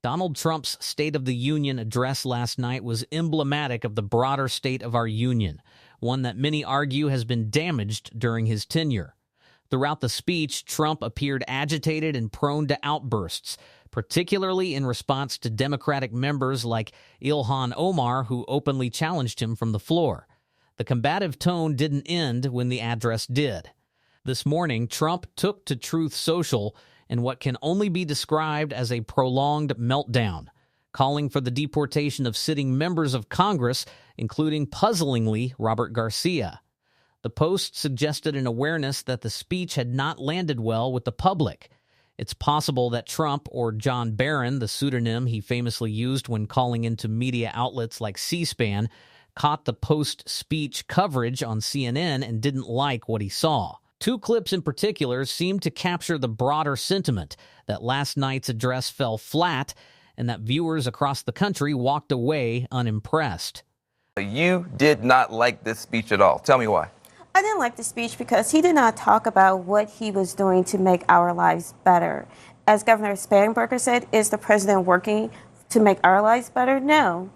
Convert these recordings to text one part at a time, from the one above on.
Donald Trump's State of the Union address last night was emblematic of the broader state of our union, one that many argue has been damaged during his tenure. Throughout the speech, Trump appeared agitated and prone to outbursts, particularly in response to Democratic members like Ilhan Omar, who openly challenged him from the floor. The combative tone didn't end when the address did. This morning, Trump took to Truth Social in what can only be described as a prolonged meltdown, calling for the deportation of sitting members of Congress, including, puzzlingly, Robert Garcia. The Post suggested an awareness that the speech had not landed well with the public. It's possible that Trump, or John Barron, the pseudonym he famously used when calling into media outlets like C-SPAN, caught the post-speech coverage on CNN and didn't like what he saw. Two clips in particular seemed to capture the broader sentiment that last night's address fell flat and that viewers across the country walked away unimpressed. You did not like this speech at all. Tell me why. I didn't like the speech because he did not talk about what he was doing to make our lives better. As Governor Spanberger said, is the president working to make our lives better? No.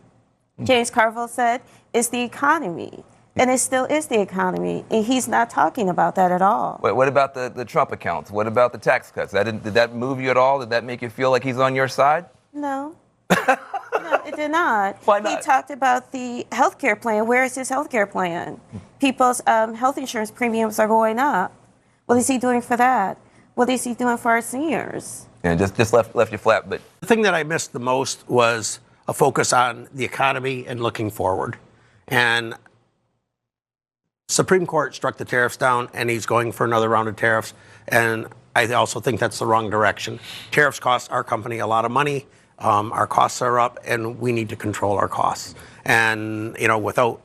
James Carville said, it's the economy. And it still is the economy. And he's not talking about that at all. Wait, what about the Trump accounts? What about the tax cuts? Did that move you at all? Did that make you feel like he's on your side? No. No, it did not. Why not? He talked about the health care plan. Where is his health care plan? People's health insurance premiums are going up. What is he doing for that? What is he doing for our seniors? Yeah, just left you flat. But the thing that I missed the most was a focus on the economy and looking forward. And Supreme Court struck the tariffs down, and he's going for another round of tariffs. And I also think that's the wrong direction. Tariffs cost our company a lot of money. Our costs are up, and we need to control our costs. And, without,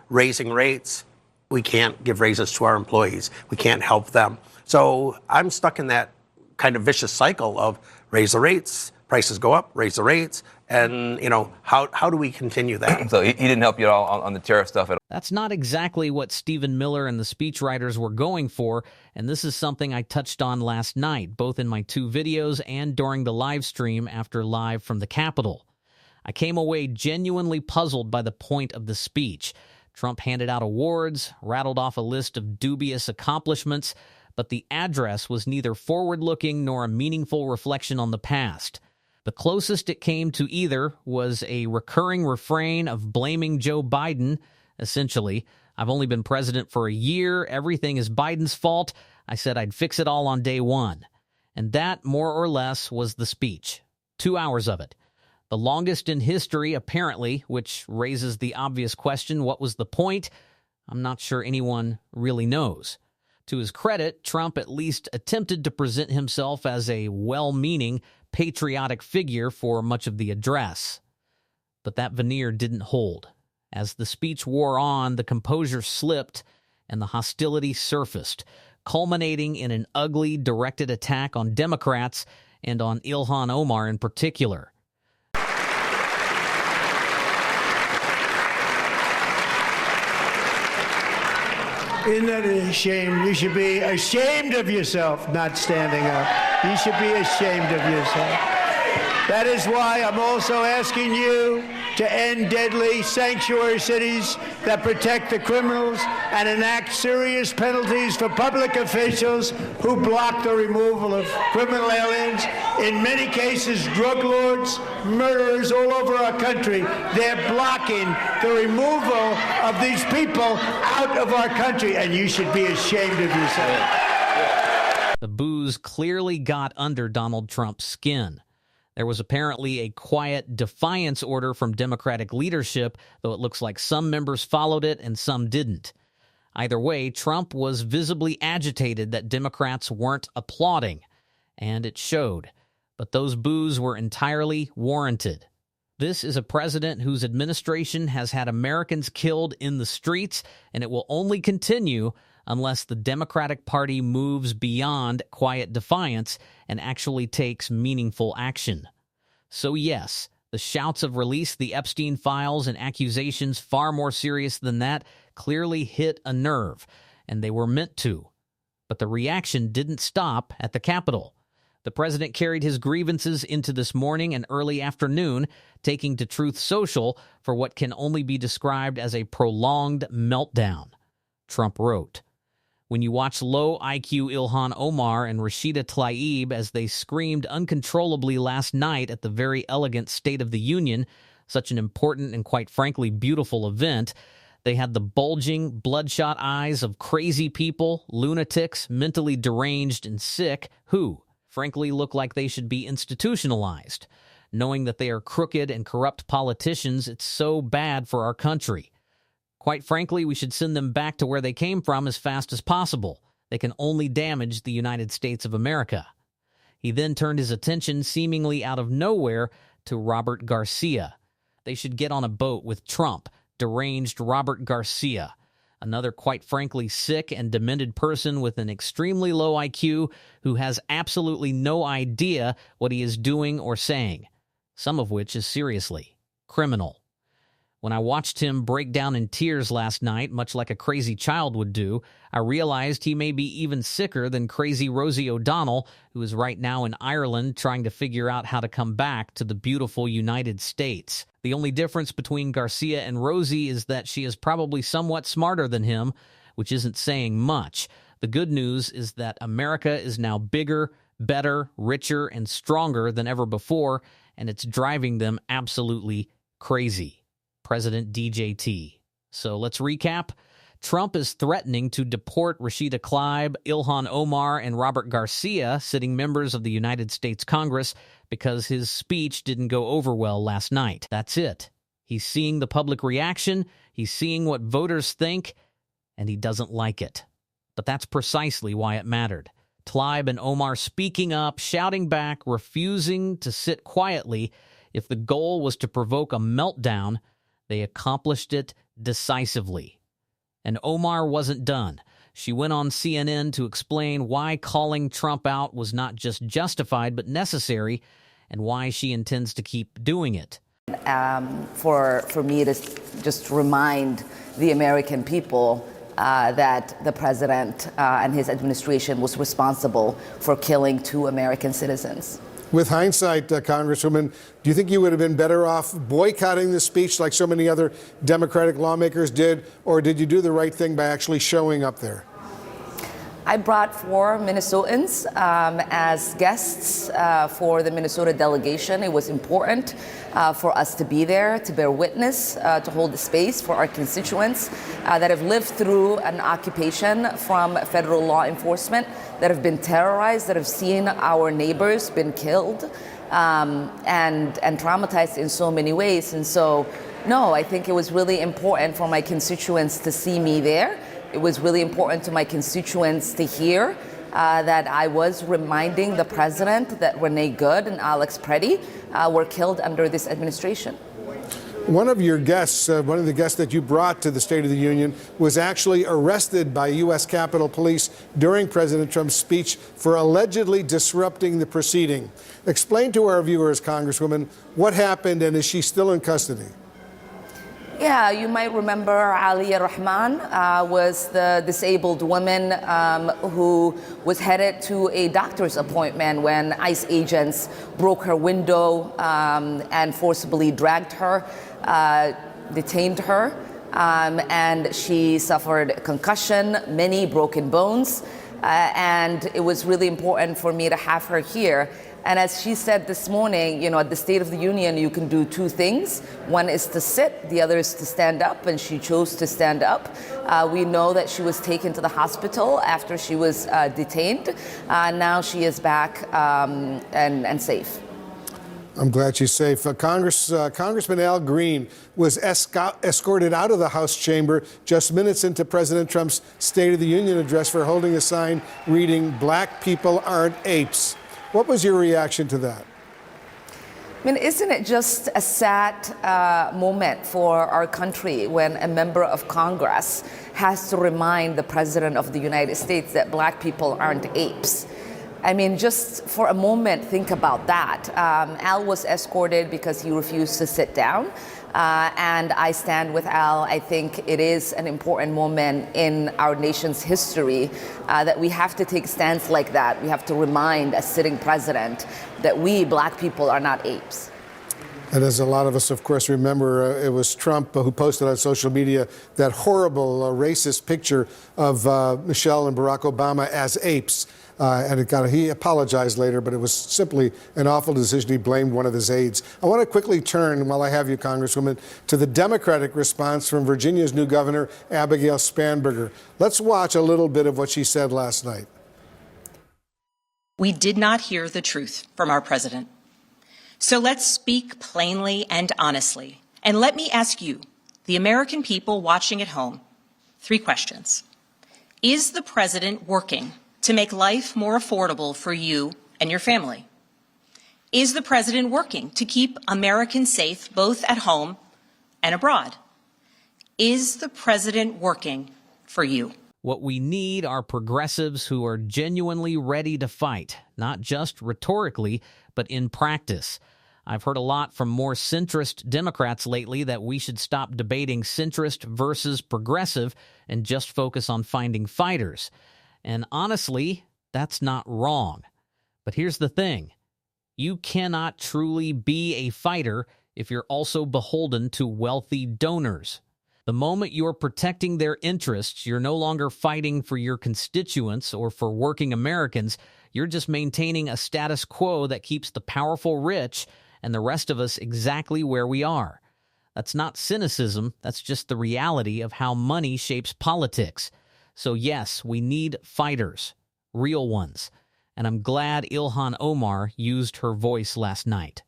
raising rates, we can't give raises to our employees. We can't help them. So I'm stuck in that kind of vicious cycle of raise the rates, prices go up, raise the rates. And, how do we continue that? So he didn't help you at all on the tariff stuff at all? That's not exactly what Stephen Miller and the speechwriters were going for, and this is something I touched on last night, both in my two videos and during the live stream after Live from the Capitol. I came away genuinely puzzled by the point of the speech. Trump handed out awards, rattled off a list of dubious accomplishments, but the address was neither forward-looking nor a meaningful reflection on the past. The closest it came to either was a recurring refrain of blaming Joe Biden. Essentially, I've only been president for a year, everything is Biden's fault, I said I'd fix it all on day one. And that, more or less, was the speech. 2 hours of it. The longest in history, apparently, which raises the obvious question, what was the point? I'm not sure anyone really knows. To his credit, Trump at least attempted to present himself as a well-meaning, patriotic figure for much of the address. But that veneer didn't hold. As the speech wore on, the composure slipped and the hostility surfaced, culminating in an ugly, directed attack on Democrats and on Ilhan Omar in particular. Isn't that a shame? You should be ashamed of yourself not standing up. You should be ashamed of yourself. That is why I'm also asking you to end deadly sanctuary cities that protect the criminals and enact serious penalties for public officials who block the removal of criminal aliens. In many cases, drug lords, murderers all over our country, they're blocking the removal of these people out of our country, and you should be ashamed of yourself. The boos clearly got under Donald Trump's skin. There was apparently a quiet defiance order from Democratic leadership, though it looks like some members followed it and some didn't. Either way, Trump was visibly agitated that Democrats weren't applauding, and it showed. But those boos were entirely warranted. This is a president whose administration has had Americans killed in the streets, and it will only continue unless the Democratic Party moves beyond quiet defiance and actually takes meaningful action. So yes, the shouts of release the Epstein files and accusations far more serious than that clearly hit a nerve, and they were meant to. But the reaction didn't stop at the Capitol. The president carried his grievances into this morning and early afternoon, taking to Truth Social for what can only be described as a prolonged meltdown. Trump wrote, "When you watch low IQ Ilhan Omar and Rashida Tlaib as they screamed uncontrollably last night at the very elegant State of the Union, such an important and quite frankly beautiful event, they had the bulging, bloodshot eyes of crazy people, lunatics, mentally deranged and sick, who, frankly, look like they should be institutionalized. Knowing that they are crooked and corrupt politicians, it's so bad for our country. Quite frankly, we should send them back to where they came from as fast as possible. They can only damage the United States of America." He then turned his attention, seemingly out of nowhere, to Robert Garcia. They should get on a boat with Trump, deranged Robert Garcia, another quite frankly sick and demented person with an extremely low IQ who has absolutely no idea what he is doing or saying, some of which is seriously criminal. When I watched him break down in tears last night, much like a crazy child would do, I realized he may be even sicker than crazy Rosie O'Donnell, who is right now in Ireland trying to figure out how to come back to the beautiful United States. The only difference between Garcia and Rosie is that she is probably somewhat smarter than him, which isn't saying much. The good news is that America is now bigger, better, richer, and stronger than ever before, and it's driving them absolutely crazy. President DJT. So let's recap. Trump is threatening to deport Rashida Tlaib, Ilhan Omar, and Robert Garcia, sitting members of the United States Congress, because his speech didn't go over well last night. That's it. He's seeing the public reaction, he's seeing what voters think, and he doesn't like it. But that's precisely why it mattered. Tlaib and Omar speaking up, shouting back, refusing to sit quietly. If the goal was to provoke a meltdown, they accomplished it decisively. And Omar wasn't done. She went on CNN to explain why calling Trump out was not just justified but necessary, and why she intends to keep doing it. For me to just remind the American people that the president and his administration was responsible for killing 2 American citizens. With hindsight, Congresswoman, do you think you would have been better off boycotting the speech like so many other Democratic lawmakers did, or did you do the right thing by actually showing up there? I brought 4 Minnesotans as guests for the Minnesota delegation. It was important for us to be there, to bear witness, to hold the space for our constituents that have lived through an occupation from federal law enforcement, that have been terrorized, that have seen our neighbors been killed and traumatized in so many ways. And so, no, I think it was really important for my constituents to see me there. It was really important to my constituents to hear that I was reminding the president that Renee Good and Alex Preddy were killed under this administration. One of your guests, one of the guests that you brought to the State of the Union, was actually arrested by U.S. Capitol Police during President Trump's speech for allegedly disrupting the proceeding. Explain to our viewers, Congresswoman, what happened, and is she still in custody? Yeah, you might remember Aliyah Rahman was the disabled woman who was headed to a doctor's appointment when ICE agents broke her window and forcibly dragged her, detained her, and she suffered a concussion, many broken bones, and it was really important for me to have her here. And as she said this morning, you know, at the State of the Union, you can do 2 things. One is to sit, the other is to stand up, and she chose to stand up. We know that she was taken to the hospital after she was detained. Now she is back and safe. I'm glad she's safe. Congressman Al Green was escorted out of the House chamber just minutes into President Trump's State of the Union address for holding a sign reading, "Black people aren't apes." What was your reaction to that? I mean, isn't it just a sad moment for our country when a member of Congress has to remind the President of the United States that Black people aren't apes? I mean, just for a moment, think about that. Al was escorted because he refused to sit down. And I stand with Al. I think it is an important moment in our nation's history that we have to take a stance like that. We have to remind a sitting president that we, black people, are not apes. And as a lot of us, of course, remember, it was Trump who posted on social media that horrible racist picture of Michelle and Barack Obama as apes. And he apologized later, but it was simply an awful decision. He blamed one of his aides. I want to quickly turn, while I have you, Congresswoman, to the Democratic response from Virginia's new governor, Abigail Spanberger. Let's watch a little bit of what she said last night. We did not hear the truth from our president. So let's speak plainly and honestly. And let me ask you, the American people watching at home, 3 questions. Is the president working to make life more affordable for you and your family? Is the president working to keep Americans safe both at home and abroad? Is the president working for you? What we need are progressives who are genuinely ready to fight, not just rhetorically, but in practice. I've heard a lot from more centrist Democrats lately that we should stop debating centrist versus progressive and just focus on finding fighters. And honestly, that's not wrong. But here's the thing. You cannot truly be a fighter if you're also beholden to wealthy donors. The moment you're protecting their interests, you're no longer fighting for your constituents or for working Americans. You're just maintaining a status quo that keeps the powerful rich and the rest of us exactly where we are. That's not cynicism. That's just the reality of how money shapes politics. So yes, we need fighters, real ones. And I'm glad Ilhan Omar used her voice last night.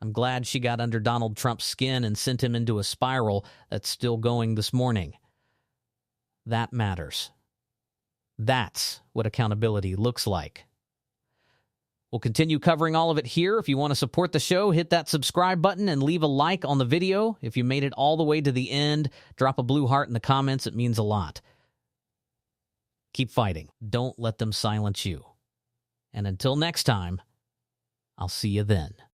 I'm glad she got under Donald Trump's skin and sent him into a spiral that's still going this morning. That matters. That's what accountability looks like. We'll continue covering all of it here. If you want to support the show, hit that subscribe button and leave a like on the video. If you made it all the way to the end, drop a blue heart in the comments. It means a lot. Keep fighting. Don't let them silence you. And until next time, I'll see you then.